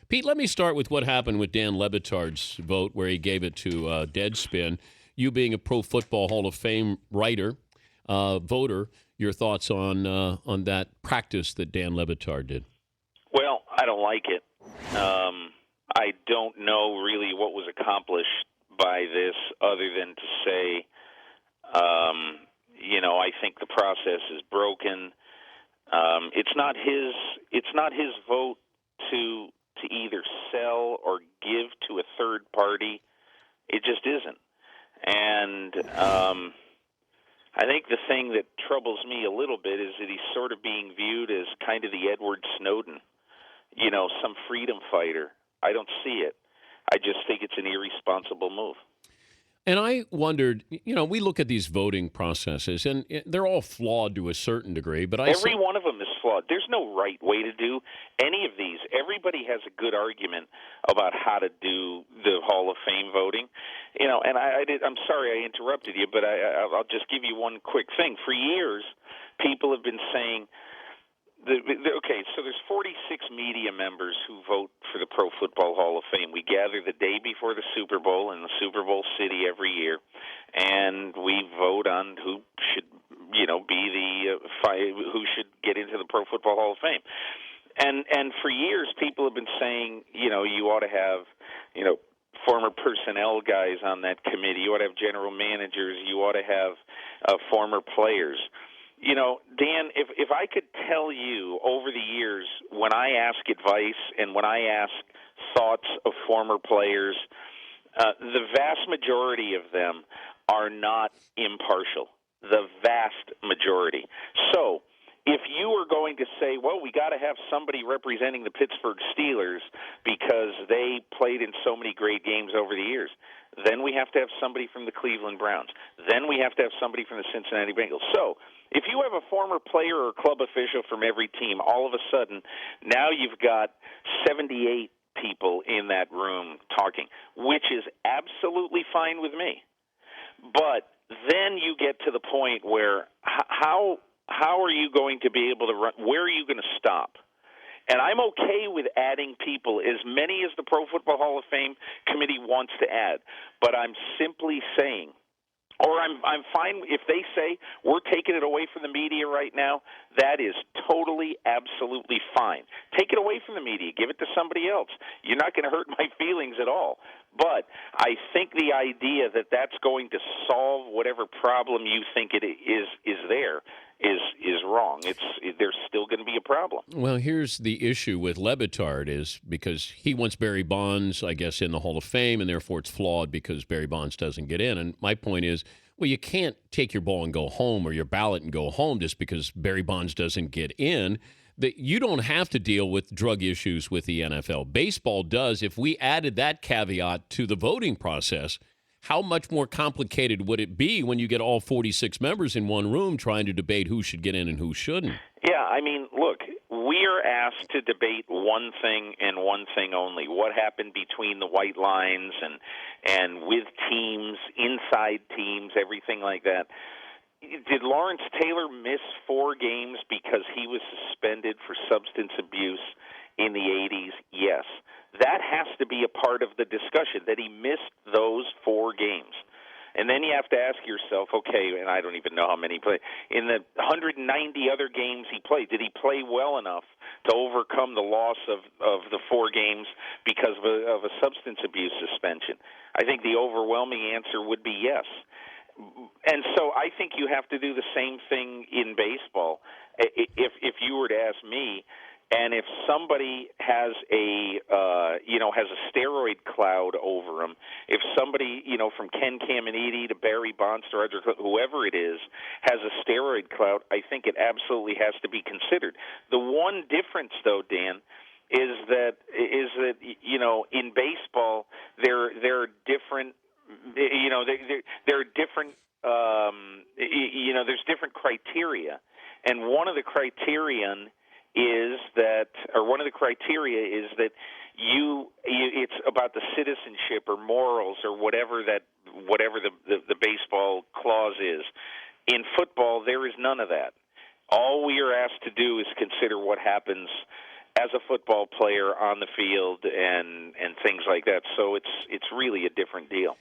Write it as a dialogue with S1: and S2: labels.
S1: Pete, let me start with what happened with Dan Lebatard's vote, where he gave it to Deadspin. You being a Pro Football Hall of Fame writer, voter, your thoughts on that practice that Dan Lebatard did?
S2: Well, I don't like it. I don't know really what was accomplished by this, other than to say, I think the process is broken. It's not his. It's not his vote to either sell or give to a third party. It just isn't. And I think the thing that troubles me a little bit is that he's sort of being viewed as kind of the Edward Snowden, some freedom fighter. I don't see it. I just think it's an irresponsible move.
S1: And I wondered, we look at these voting processes, and they're all flawed to a certain degree. But
S2: every one of them is flawed. There's no right way to do any of these. Everybody has a good argument about how to do the Hall of Fame voting. And I'm sorry I interrupted you, but I'll just give you one quick thing. For years, people have been saying, so there's 46 media members who vote for the Pro Football Hall of Fame. We gather the day before the Super Bowl in the Super Bowl city every year, and we vote on who should, who should get into the Pro Football Hall of Fame. And for years, people have been saying, you ought to have, former personnel guys on that committee. You ought to have general managers. You ought to have former players. Dan, if I could tell you over the years, when I ask advice and when I ask thoughts of former players, the vast majority of them are not impartial. The vast majority. So if you were going to say, well, we got to have somebody representing the Pittsburgh Steelers because they played in so many great games over the years, then we have to have somebody from the Cleveland Browns. Then we have to have somebody from the Cincinnati Bengals. So if you have a former player or club official from every team, all of a sudden now you've got 78 people in that room talking, which is absolutely fine with me. But then you get to the point where how are you going to be able to run? Where are you going to stop? And I'm okay with adding people, as many as the Pro Football Hall of Fame committee wants to add. But I'm simply saying, or I'm fine if they say we're taking it away from the media right now. That is totally, absolutely fine. Take it away from the media. Give it to somebody else. You're not going to hurt my feelings at all. But I think the idea that that's going to solve whatever problem you think it is there is wrong. There's still going to be a problem.
S1: Well, here's the issue with Lebatard is because he wants Barry Bonds, I guess, in the Hall of Fame, and therefore it's flawed because Barry Bonds doesn't get in. And my point is, well, you can't take your ball and go home or your ballot and go home just because Barry Bonds doesn't get in. That you don't have to deal with drug issues with the NFL. Baseball does. If we added that caveat to the voting process, how much more complicated would it be when you get all 46 members in one room trying to debate who should get in and who shouldn't?
S2: Yeah, I mean, look, we are asked to debate one thing and one thing only: what happened between the white lines and with teams, inside teams, everything like that. Did Lawrence Taylor miss 4 games because he was suspended for substance abuse in the 80s? Yes. That has to be a part of the discussion, that he missed those 4 games. And then you have to ask yourself, okay, and I don't even know how many played. In the 190 other games he played, did he play well enough to overcome the loss of the 4 games because of a substance abuse suspension? I think the overwhelming answer would be yes. And so I think you have to do the same thing in baseball. If you were to ask me, and if somebody has a steroid cloud over them, if somebody from Ken Caminiti to Barry Bonds to whoever it is has a steroid cloud, I think it absolutely has to be considered. The one difference, though, Dan, is that in baseball there are different. There are different. There's different criteria, and one of the criteria is that it's about the citizenship or morals or whatever the baseball clause is. In football, there is none of that. All we are asked to do is consider what happens as a football player on the field and things like that. So it's really a different deal.